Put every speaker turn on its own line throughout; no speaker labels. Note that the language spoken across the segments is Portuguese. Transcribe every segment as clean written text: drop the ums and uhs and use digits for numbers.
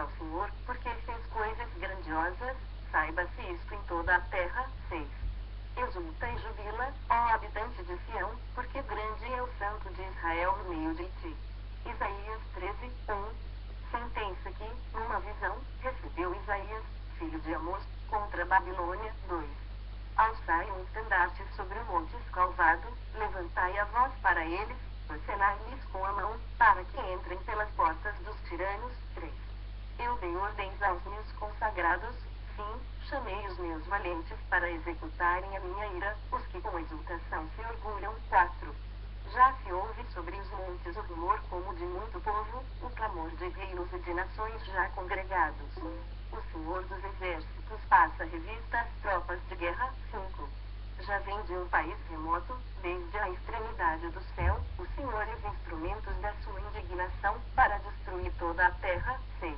ao Senhor, porque fez coisas grandiosas, saiba-se isto em toda a terra. 6. Exulta e jubila, ó habitante de Sião, porque grande é o santo de Israel no meio de ti. Isaías 13, 1. Sentença que, numa visão, recebeu Isaías, filho de Amós, contra a Babilônia. 2. Alçai um estandarte sobre o monte escalvado, levantai a voz para eles, torcelai-lhes com a mão, para que entrem pelas portas dos tiranos. 3. Eu dei ordens aos meus consagrados, sim, chamei os meus valentes para executarem a minha ira, os que com exultação se orgulham. 4. Já se ouve sobre os montes o rumor como de muito povo, o clamor de reinos e de nações já congregados. O Senhor dos Exércitos passa revista às tropas de guerra. 5. Já vem de um país remoto, desde a extremidade do céu, os senhores instrumentos da sua indignação, para destruir toda a terra. 6.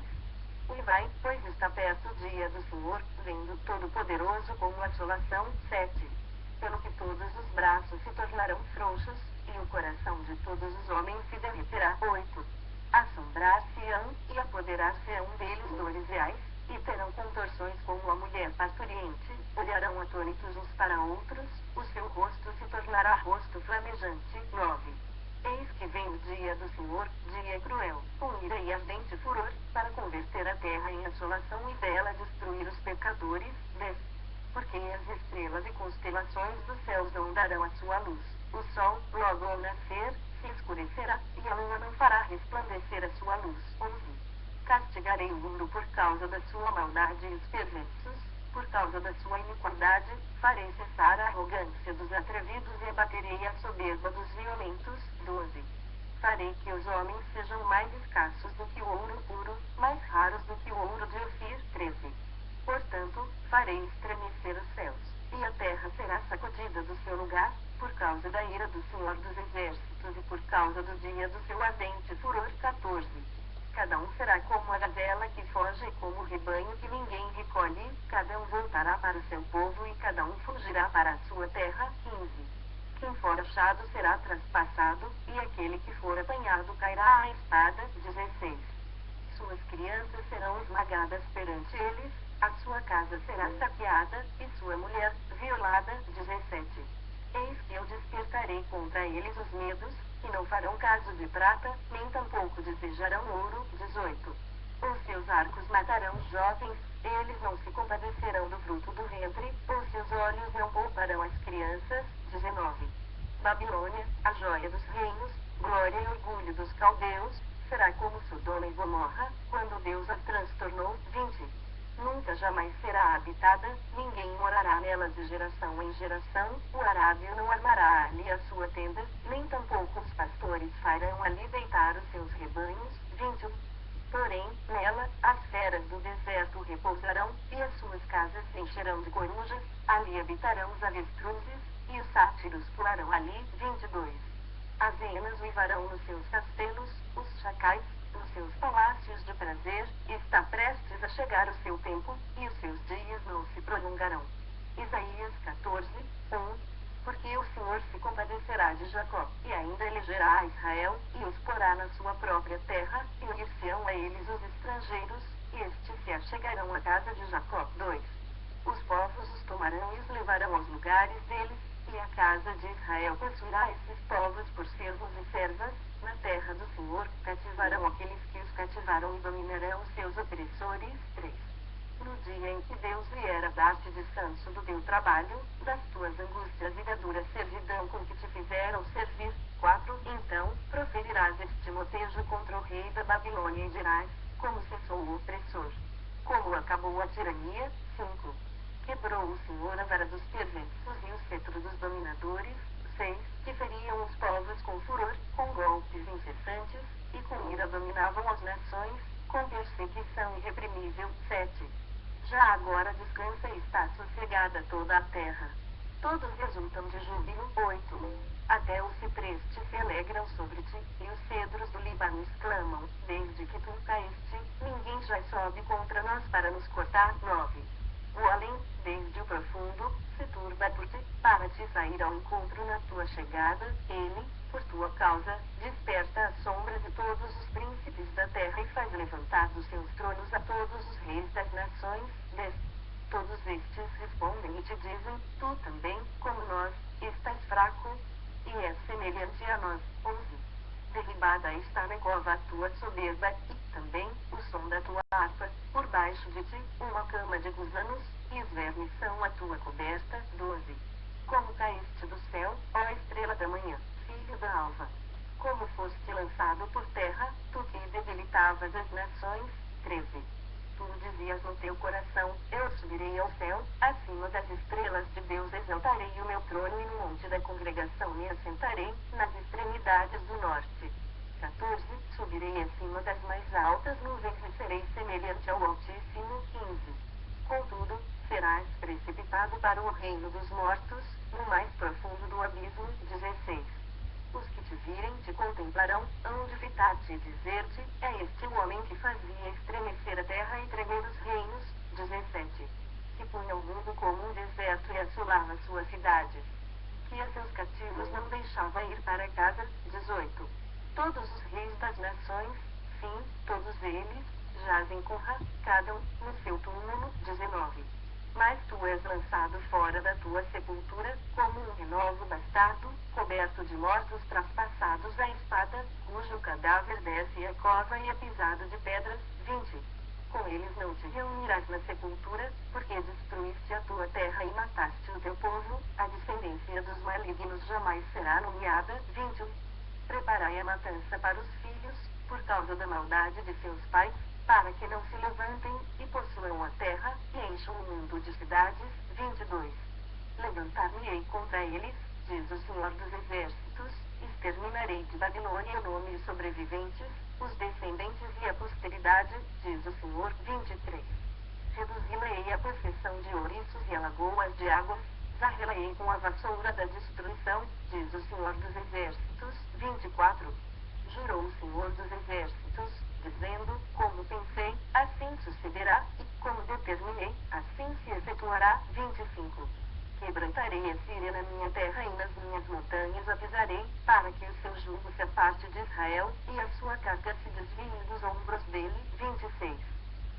Uivai, pois está perto o dia do Senhor, vendo Todo-Poderoso como assolação. 7. Pelo que todos os braços se tornarão frouxos, e o coração de todos os homens se derreterá. 8. Assombrar-se-ão, e apoderar-se-ão deles dores reais, e terão contorções como a mulher parturiente, olharão atônitos uns para outros, o seu rosto se tornará rosto flamejante. 9. Eis que vem o dia do Senhor, dia cruel, com ira e ardente furor, para converter a terra em assolação e dela destruir os pecadores. 10. Porque as estrelas e constelações dos céus não darão a sua luz, o sol, logo ao nascer, se escurecerá, e a lua não fará resplandecer a sua luz. 11. Castigarei o mundo por causa da sua maldade e os perversos, por causa da sua iniquidade, farei cessar a arrogância dos atrevidos e abaterei a soberba dos violentos. 12. Farei que os homens sejam mais escassos do que o ouro puro, mais raros do que o ouro de Ofir. 13. Portanto, farei estremecer os céus, e a terra será sacudida do seu lugar, por causa da ira do Senhor dos Exércitos e por causa do dia do seu ardente furor. 14. Cada um será como a gazela que foge e como o rebanho que ninguém recolhe, cada um voltará para o seu povo e cada um fugirá para a sua terra. 15. Quem for achado será traspassado, e aquele que for apanhado cairá à espada. 16. Suas crianças serão esmagadas perante eles, a sua casa será saqueada, e sua mulher, violada. 17. Eis que eu despertarei contra eles os medos, que não farão caso de prata, nem tampouco desejarão ouro. 18. Os seus arcos matarão os jovens, eles não se compadecerão do fruto do ventre, os seus olhos não pouparão as crianças. 19. Babilônia, a joia dos reinos, glória e orgulho dos caldeus, será como Sodoma e Gomorra, quando Deus a transtornou. 20. Nunca jamais será habitada, ninguém morará nela de geração em geração, o arábio não armará ali a sua tenda, nem tampouco os pastores farão ali deitar os seus rebanhos. 21. Porém, nela, as feras do deserto repousarão, e as suas casas se encherão de corujas, ali habitarão os avestruzes, e os sátiros pularão ali. 22. As hienas uivarão nos seus castelos, os chacais, nos seus palácios de prazer, está prestes a chegar o seu tempo, e os seus dias não se prolongarão. Isaías 14, 1. Porque o Senhor se compadecerá de Jacó, e ainda elegerá a Israel, e os porá na sua própria terra, e unir-se-ão a eles os estrangeiros, e estes se achegarão à casa de Jacó. 2. Os povos os tomarão e os levarão aos lugares deles, e a casa de Israel possuirá esses povos por servos e servas, na terra do Senhor, cativarão aqueles que os cativaram e dominarão seus opressores. 3. No dia em que Deus vier a dar-te descanso do teu trabalho, das tuas angústias e da dura servidão com que te fizeram servir. 4. Então, proferirás este motejo contra o rei da Babilônia e dirás, como cessou o opressor, como acabou a tirania. 5. Quebrou o Senhor a vara dos perversos e o cetro dos dominadores. 6. Que feriam os povos com furor, com golpes incessantes, e com ira dominavam as nações, com perseguição irreprimível. 7. Já agora descansa e está sossegada toda a terra. Todos exultam de júbilo. 8. Até os ciprestes se alegram sobre ti, e os cedros do Líbano exclamam, desde que tu caíste, ninguém já sobe contra nós para nos cortar. 9. O além, desde o profundo, se turba por ti, para te sair ao encontro na tua chegada, ele, por tua causa, desperta as sombras de todos os príncipes da terra e faz levantar dos seus tronos a nações. 10. Todos estes respondem e te dizem, tu também, como nós, estás fraco, e és semelhante a nós. 11. Derribada está na cova a tua soberba, e também o som da tua harpa, por baixo de ti, uma cama de gusanos, e os vermes são a tua coberta. 12. Como caíste do céu, ó estrela da manhã, filho da alva. Como foste lançado por terra, tu que debilitavas as nações. 13. Tu dizias no teu coração, eu subirei ao céu, acima das estrelas de Deus exaltarei o meu trono e no monte da congregação me assentarei, nas extremidades do norte. 14. Subirei acima das mais altas nuvens e serei semelhante ao Altíssimo. 15. Contudo, serás precipitado para o reino dos mortos, no mais profundo do abismo. 16. Os que te virem te contemplarão, hão de fitar-te e dizer-te, é este o homem que fazia estremecer a terra e tremer os reinos. 17. Que punha o mundo como um deserto e assolava suas cidades. Que a seus cativos não deixava ir para casa. 18. Todos os reis das nações, sim, todos eles, jazem com Ra, cada um, no seu túmulo. 19. Mas tu és lançado fora da tua sepultura, como um renovo bastardo, coberto de mortos traspassados à espada, cujo cadáver desce a cova e é pisado de pedras. 20. Com eles não te reunirás na sepultura, porque destruíste a tua terra e mataste o teu povo, a descendência dos malignos jamais será nomeada. 21. Preparai a matança para os filhos, por causa da maldade de seus pais, para que não se levantem, e possuam a terra, e encham o mundo de cidades. 22. Levantar-me-ei contra eles, diz o Senhor dos Exércitos, exterminarei de Babilônia o nome e sobreviventes, os descendentes e a posteridade, diz o Senhor. 23. Reduzi-la-ei a possessão de ouriços e a lagoas de águas, varrê-la-ei com a vassoura da destruição, diz o Senhor dos Exércitos. 24. Jurou o Senhor dos Exércitos, dizendo, como pensei, assim sucederá, e como determinei, assim se efetuará. 25. Quebrantarei a Síria na minha terra e nas minhas montanhas a pisarei, para que o seu jugo se aparte de Israel, e a sua carga se desvie dos ombros dele. 26.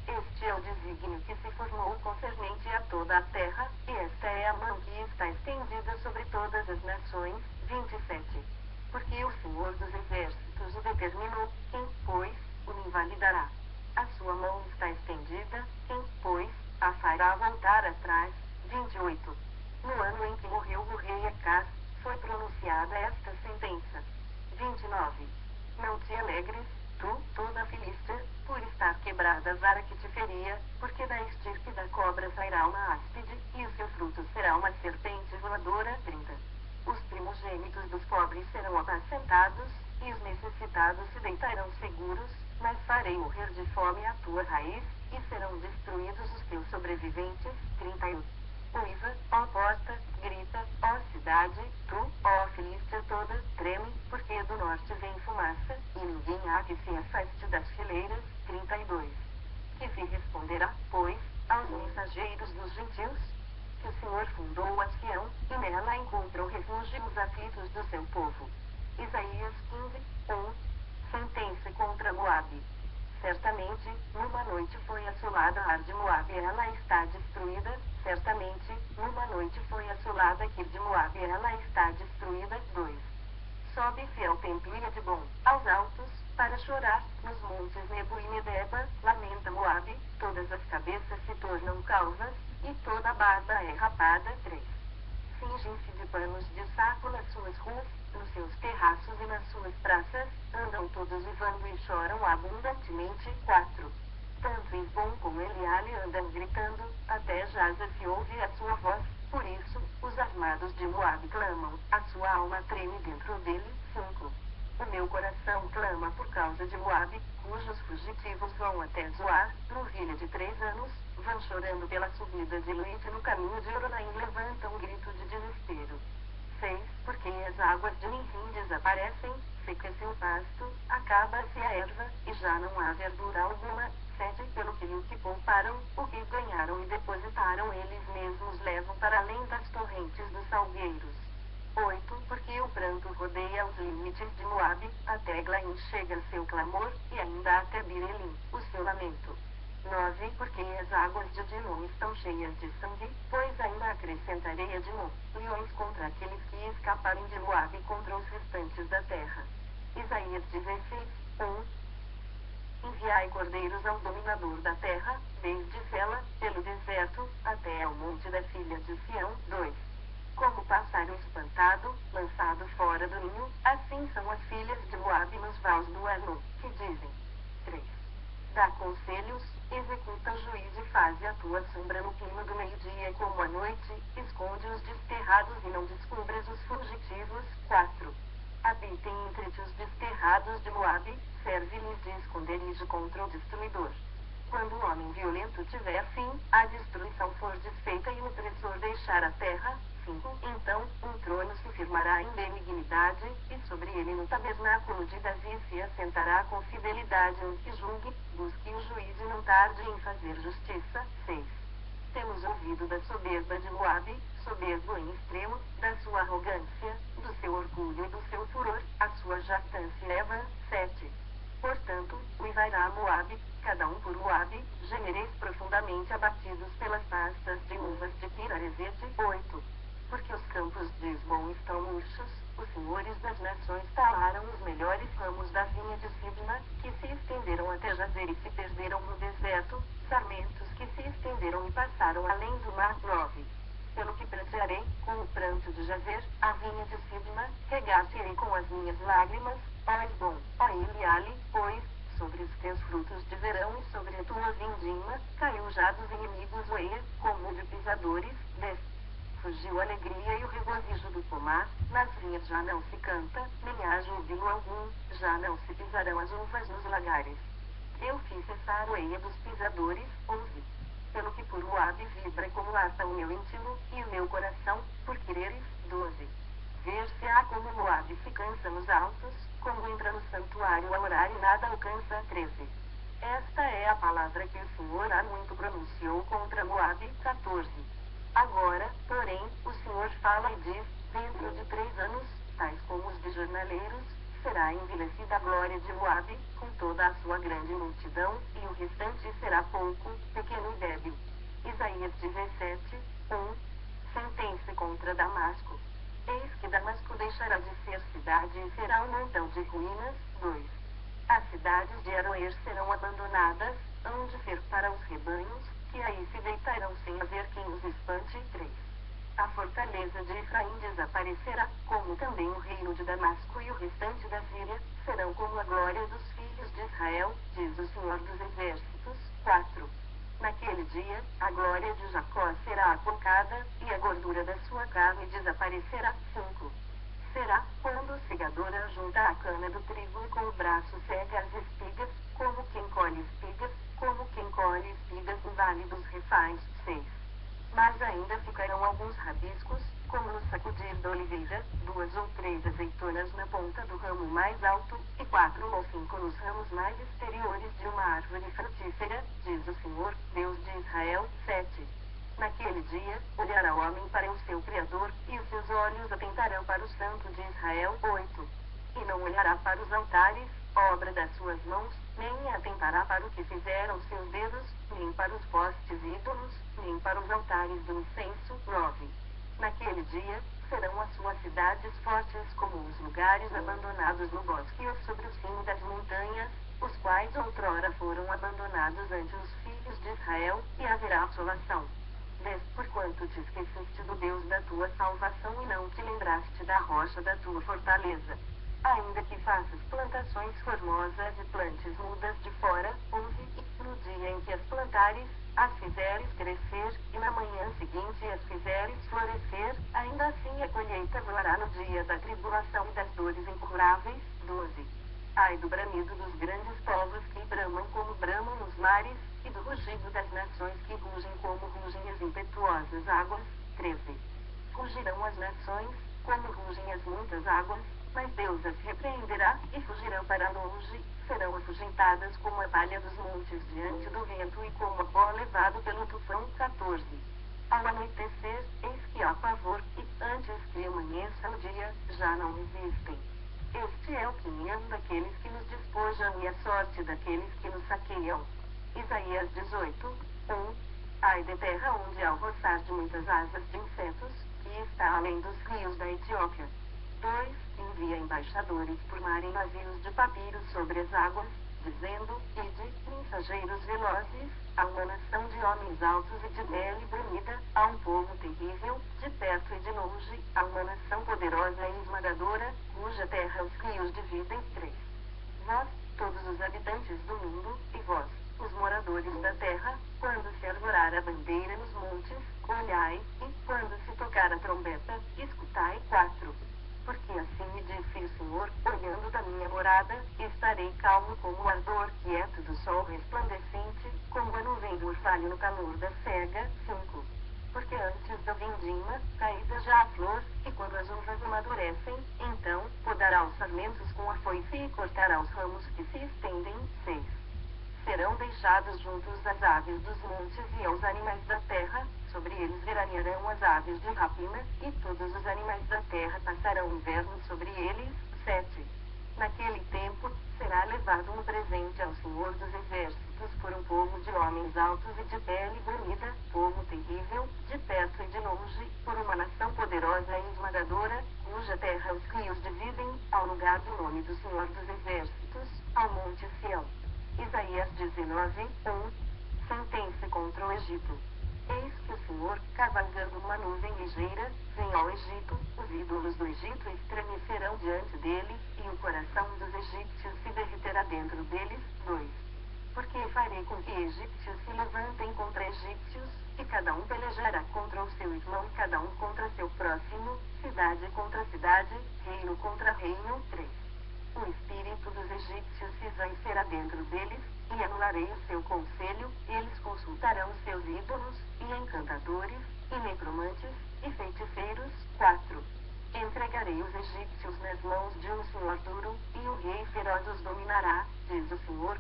Este é o desígnio que se formou concernente a toda a terra, e esta é a mão que está estendida sobre todas as nações. 27. Porque o Senhor dos Exércitos o determinou, quem, pois, o invalidará? A sua mão está estendida, quem, pois, a fará voltar atrás. 28. No ano em que morreu o rei Acás, foi pronunciada esta sentença. 29. Não te alegres, tu, toda a Filístia, por estar quebrada a vara que te feria, porque da estirpe da cobra sairá uma áspide, e o seu fruto será uma serpente voadora. 30. Os primogênitos dos pobres serão apacentados, e os necessitados se deitarão seguros, mas farei morrer de fome a tua raiz, e serão destruídos os teus sobreviventes. 31. Uiva, ó porta, grita, ó cidade, tu, ó Filístia toda, treme, porque do norte vem fumaça, e ninguém há que se afaste das fileiras. 32. Que se responderá, pois, aos mensageiros dos gentios? Que o Senhor fundou a Sião, e nela encontrou refúgio os aflitos do seu povo. Isaías 15, 1. Sentença contra Moabe. Certamente, numa noite foi assolada Ar de Moabe, ela está destruída. Certamente, numa noite foi assolada Kir de Moabe, ela está destruída. 2. Sobe fiel templo e Edbom, aos altos, para chorar, nos montes Nebo e Medeba, lamenta Moabe, todas as cabeças se tornam calvas, e toda a barba é rapada. 3. Fingem-se de panos de saco nas suas ruas, nos seus terraços e nas suas praças, andam todos uivando e choram abundantemente. 4. Tanto Esbom como Eliale andam gritando, até Jaza se ouve a sua voz, por isso, os armados de Moabe clamam, a sua alma treme dentro dele. 5. O meu coração clama por causa de Moabe, cujos fugitivos vão até Zoar, novilha de 3 anos, vão chorando pela subida de Luíte no caminho de Oronaim, levantam um grito de desespero. 6. Porque as águas de Ninrim desaparecem, seca-se o pasto, acaba-se a erva, e já não há verdura alguma. 7. Pelo que o que pouparam, o que ganharam e depositaram eles mesmos levam para além das torrentes dos salgueiros. 8. Porque o pranto rodeia os limites de Moabe, até Eglaim chega seu clamor, e ainda até Birelim, o seu lamento. 9. 13, porque as águas de Dimon estão cheias de sangue, pois ainda acrescentarei a Dimon leões contra aqueles que escaparem de Moabe contra os restantes da terra. Isaías 16, 1. Enviai cordeiros ao dominador da terra, desde Sela, pelo deserto, até ao monte da filha de Sião. 2. Como pássaro espantado, lançado fora do ninho, assim são as filhas de Moabe nos vales do Arnon, que dizem. 3. Dá conselhos, executa juízo e faze a tua sombra no clima do meio-dia como à noite, esconde os desterrados e não descubras os fugitivos. 4. Habitem entre ti os desterrados de Moabe, serve-lhes de esconderijo contra o destruidor. Quando o homem violento tiver fim, a destruição for desfeita e o opressor deixar a terra. 5. Então, um trono se firmará em benignidade, e sobre ele no tabernáculo de Davi se assentará com fidelidade um que julgue, busque o juízo e não tarde em fazer justiça. 6. Temos ouvido da soberba de Moabe, soberbo em extremo, da sua arrogância, do seu orgulho e do seu furor, a sua jactância leva. 7. Portanto, uivará Moabe, cada um por Moabe, gemereis profundamente abatidos pelas pastas de uvas de Pirarezete. 8. Porque os campos de Esbom estão murchos, os senhores das nações talaram os melhores ramos da vinha de Sibma, que se estenderam até Jazer e se perderam no deserto, sarmentos que se estenderam e passaram além do mar. 9. Pelo que prantearei, com o pranto de Jazer, a vinha de Sibma, regar-te-ei com as minhas lágrimas, ó Esbom, ó Eliale, pois, sobre os teus frutos de verão e sobre a tua vindima, caiu já dos inimigos o eia, como de pisadores. 10. Fugiu a alegria e o regozijo do pomar, nas vinhas já não se canta, nem há júbilo algum, já não se pisarão as uvas nos lagares. Eu fiz cessar o eia dos pisadores. 11. Pelo que por Moabe vibra como harpa o meu íntimo, e o meu coração, por quereres. 12. Ver-se-á como Moabe se cansa nos altos, como entra no santuário a orar e nada alcança. 13. Esta é a palavra que o Senhor há muito pronunciou contra Moabe. 14. Agora, porém, o Senhor fala e diz, dentro de 3 anos, tais como os de jornaleiros, será envelhecida a glória de Moabe, com toda a sua grande multidão, e o restante será pouco, pequeno e débil. Isaías 17, 1. Sentença contra Damasco. Eis que Damasco deixará de ser cidade e será um montão de ruínas. 2. As cidades de Aroer serão abandonadas, hão de ser para os rebanhos, que aí se deitarão sem haver quem os espante. 3. A fortaleza de Efraim desaparecerá, como também o reino de Damasco e o restante da Síria, serão como a glória dos filhos de Israel, diz o Senhor dos Exércitos. 4. Naquele dia, a glória de Jacó será apocada, e a gordura da sua carne desaparecerá. 5. Será, quando o segador ajunta a cana do trigo e com o braço cega as espigas, como quem colhe espigas, como quem colhe espigas no vale dos refais. 6. Mas ainda ficarão alguns rabiscos, como no sacudir da oliveira, 2 ou 3 azeitonas na ponta do ramo mais alto, e 4 ou 5 nos ramos mais exteriores de uma árvore frutífera, diz o Senhor, Deus de Israel. 7. Naquele dia, olhará o homem para o seu Criador, e os seus olhos atentarão para o Santo de Israel. 8. E não olhará para os altares, obra das suas mãos, nem atentará para o que fizeram seus dedos, nem para os postes ídolos, nem para os altares do incenso. 9. Naquele dia, serão as suas cidades fortes como os lugares abandonados no bosque ou sobre o cimo das montanhas, os quais outrora foram abandonados ante os filhos de Israel, e haverá assolação. 10. Porquanto te esqueceste do Deus da tua salvação e não te lembraste da rocha da tua fortaleza. Ainda que faças plantações formosas e plantes mudas de fora, ouve, e, no dia em que as plantares, as fizeres crescer, e na manhã seguinte as fizeres florescer, ainda assim a colheita voará no dia da tribulação e das dores incuráveis. 12. Ai do bramido dos grandes povos que bramam como bramam os mares, e do rugido das nações que rugem como rugem as impetuosas águas. 13. Rugirão as nações, como rugem as muitas águas, mas Deus as repreenderá, e fugirão para longe, serão afugentadas como a palha dos montes diante do vento e como a pó levado pelo tufão. 14. Ao anoitecer, eis que há pavor, e antes que amanheça o dia, já não existem. Este é o quinhão daqueles que nos despojam e a sorte daqueles que nos saqueiam. Isaías 18, 1. Ai de terra onde há o roçar de muitas asas de insetos, que está além dos rios da Etiópia. 2. Envia embaixadores por mar em navios de papiro sobre as águas, dizendo, ide, mensageiros velozes, a uma nação de homens altos e de pele brunida, a um povo terrível, de perto e de longe, a uma nação poderosa e esmagadora, cuja terra os rios dividem. 3. Vós, todos os habitantes do mundo, e vós, os moradores da terra, quando se arvorar a bandeira nos montes, olhai, e, quando se tocar a trombeta, escutai. 4. Porque assim me disse o Senhor, olhando da minha morada, estarei calmo como o ardor quieto do sol resplandecente, como a nuvem do orvalho no calor da cega. 5. Porque antes da vindima, caída já a flor, e quando as uvas amadurecem, então, podará os sarmentos com a foice e cortará os ramos que se estendem. 6. Serão deixados juntos às aves dos montes e aos animais da terra, sobre eles veranearão as aves de rapina, e todos os animais da terra passarão o inverno sobre eles. 7. Naquele tempo, será levado um presente ao Senhor dos Exércitos por um povo de homens altos e de pele brunida, povo terrível, de perto e de longe, por uma nação poderosa e esmagadora, cuja terra os rios dividem, ao lugar do nome do Senhor dos Exércitos, ao monte Sião. Isaías 19, 1. Sentença contra o Egito. Eis que o Senhor, cavalgando uma nuvem ligeira, vem ao Egito, os ídolos do Egito estremecerão diante dele, e o coração dos egípcios se derreterá dentro deles. 2. Porque farei com que egípcios se levantem contra egípcios, e cada um pelejará contra o seu irmão, cada um contra seu próximo, cidade contra cidade, reino contra reino. 3. O espírito dos egípcios se esvaecerá dentro deles, e anularei o seu conselho, eles consultarão os seus ídolos, e encantadores, e necromantes, e feiticeiros. 4. Entregarei os egípcios nas mãos de um senhor duro, e o rei feroz os dominará, diz o Senhor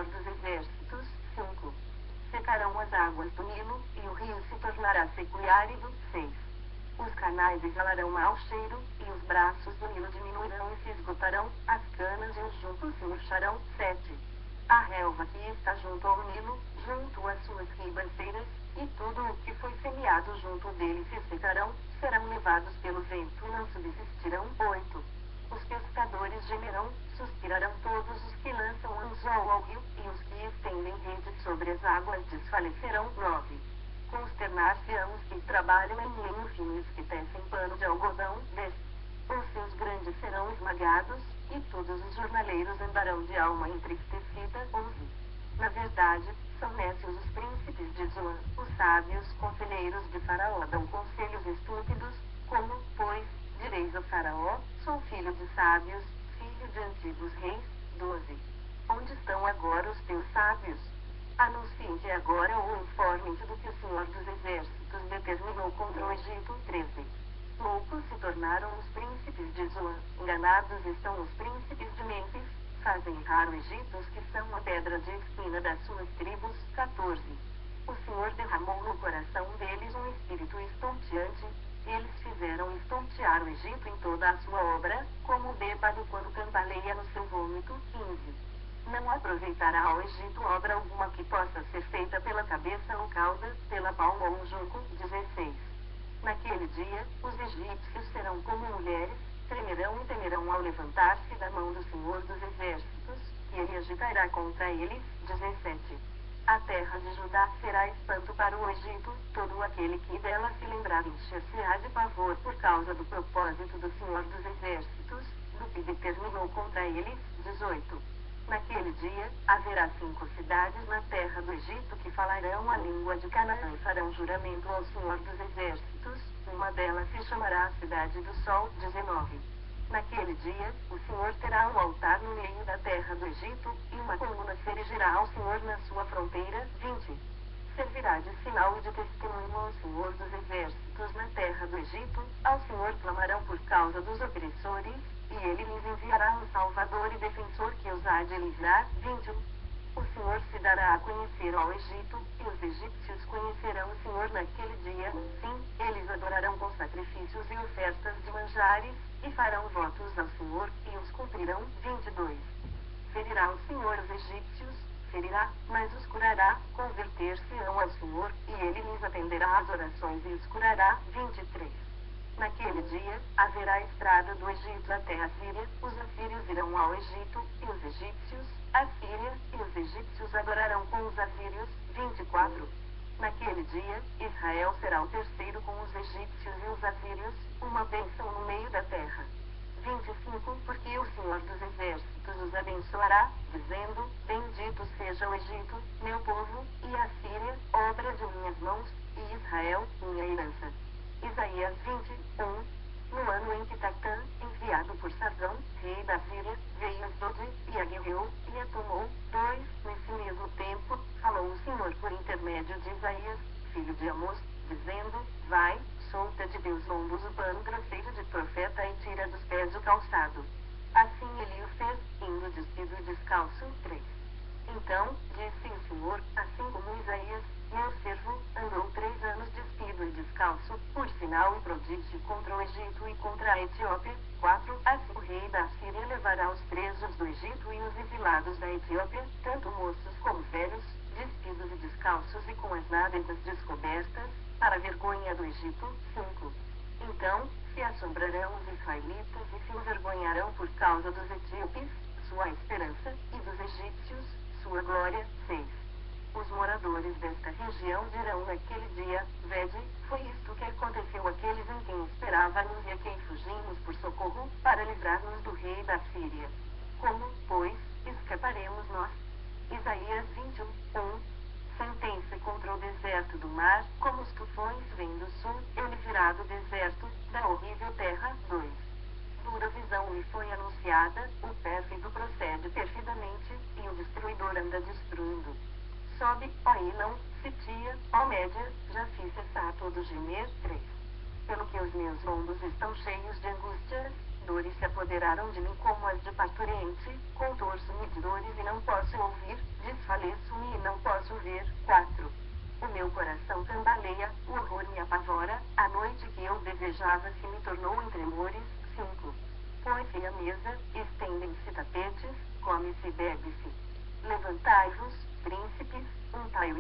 dos Exércitos. 5. Secarão as águas do Nilo, e o rio se tornará seco e árido. 6. Os canais exalarão mau cheiro, e os braços do Nilo diminuirão e se esgotarão, as canas e os juncos se murcharão. 7. A relva que está junto ao Nilo, junto às suas ribanceiras, e tudo o que foi semeado junto dele se secarão, serão levados pelo vento e não subsistirão. 8. Os pescadores gemerão, suspirarão todos os que lançam anzol ao rio, e os que estendem redes sobre as águas desfalecerão. 9. Consternar-se-ão os que trabalham em linho fino e os que tecem pano de algodão. 10. Os seus grandes serão esmagados, e todos os jornaleiros andarão de alma entristecida. 11. Na verdade, são nécios os príncipes de Zoan, os sábios conselheiros de Faraó dão conselhos estúpidos, como, pois, direis a Faraó, sou filho de sábios, filho de antigos reis. 12. Onde estão agora os teus sábios? Anunciem-te agora ou informem-te do que o Senhor dos Exércitos determinou contra o Egito. 13. Loucos se tornaram os príncipes de Zoan, enganados estão os príncipes de Mênfis, fazem errar o Egito os que são a pedra de espina das suas tribos. 14. O Senhor derramou no coração deles um espírito estonteante, eles fizeram estontear o Egito em toda a sua obra, como o bêbado quando cambaleia no seu vômito. 15. Não aproveitará ao Egito obra alguma que possa ser feita pela cabeça ou cauda, pela palma ou um junco. 16. Naquele dia, os egípcios serão como mulheres, tremerão e temerão ao levantar-se da mão do Senhor dos Exércitos, que ele agitará contra eles. 17. A terra de Judá será espanto para o Egito, todo aquele que dela se lembrar encher-se-á de pavor por causa do propósito do Senhor dos Exércitos, do que determinou contra eles. 18. Naquele dia, haverá 5 cidades na terra do Egito que falarão a língua de Canaã e farão juramento ao Senhor dos Exércitos, uma delas se chamará a Cidade do Sol. 19. Naquele dia, o Senhor terá um altar no meio da terra do Egito, e uma coluna se erigirá ao Senhor na sua fronteira. 20. Servirá de sinal e de testemunho ao Senhor dos Exércitos na terra do Egito, ao Senhor clamarão por causa dos opressores, e ele lhes enviará um Salvador e defensor que os há de livrar. 21. O Senhor se dará a conhecer ao Egito, e os egípcios conhecerão o Senhor naquele dia. Sim, eles adorarão com sacrifícios e ofertas de manjares, e farão votos ao Senhor, e os cumprirão. 22. Ferirá o Senhor os egípcios, ferirá, mas os curará, converter-se-ão ao Senhor, e ele lhes atenderá às orações e os curará. 23. Naquele dia, haverá estrada do Egito até a Síria, os assírios irão ao Egito, e os egípcios, à Síria, e os egípcios adorarão com os assírios. 24. Naquele dia, Israel será o terceiro com os egípcios e os assírios, uma bênção no meio da terra. 25. Porque o Senhor dos Exércitos os abençoará, dizendo: Bendito seja o Egito, meu povo, e a Síria, obra de minhas mãos, e Israel, minha herança. Isaías 21. No ano em que Tatã, enviado por Sazão, rei da Síria, veio a Asdod, e a guerreou, e a tomou. 2. Nesse mesmo tempo, falou o Senhor por intermédio de Isaías, filho de Amós, dizendo: Vai, solta de teus lombos o pano grosseiro de profeta e tira dos pés o calçado. Assim ele o fez, indo despido e descalço. 3. Então, disse o Senhor, assim como Isaías, meu servo, andou 3 anos despido e descalço, por sinal e prodígio contra o Egito e contra a Etiópia. 4. Assim o rei da Síria levará os presos do Egito e os exilados da Etiópia, tanto moços como velhos, despidos e descalços e com as nádegas descobertas, para a vergonha do Egito. 5. Então, se assombrarão os israelitas e se envergonharão por causa dos etíopes, sua esperança, e dos egípcios, sua glória. 6. Os moradores desta região dirão naquele dia: Vede, foi isto que aconteceu àqueles em quem esperávamos e a quem fugimos por socorro, para livrar-nos do rei da Síria. Como, pois, escaparemos nós? Isaías 21. Sentem-se contra o deserto do mar, como os tufões vêm do sul, ele virá do deserto, da horrível terra. 2. Dura visão lhe foi anunciada, o pérfido procede perfidamente, e o destruidor anda destruindo. Sobe, ó Ilão, Sitia, ó Média, já fiz cessar todo gemer. 3. Pelo que os meus lombos estão cheios de angústias, dores se apoderaram de mim como as de parturiente, contorço-me de dores e não posso ouvir, desfaleço-me e não posso ver. 4. O meu coração cambaleia, o horror me apavora, a noite que eu desejava se me tornou em tremores. 5. Põe-se à mesa, estendem-se tapetes, come-se e bebe-se. Levantai-vos, príncipes, untai o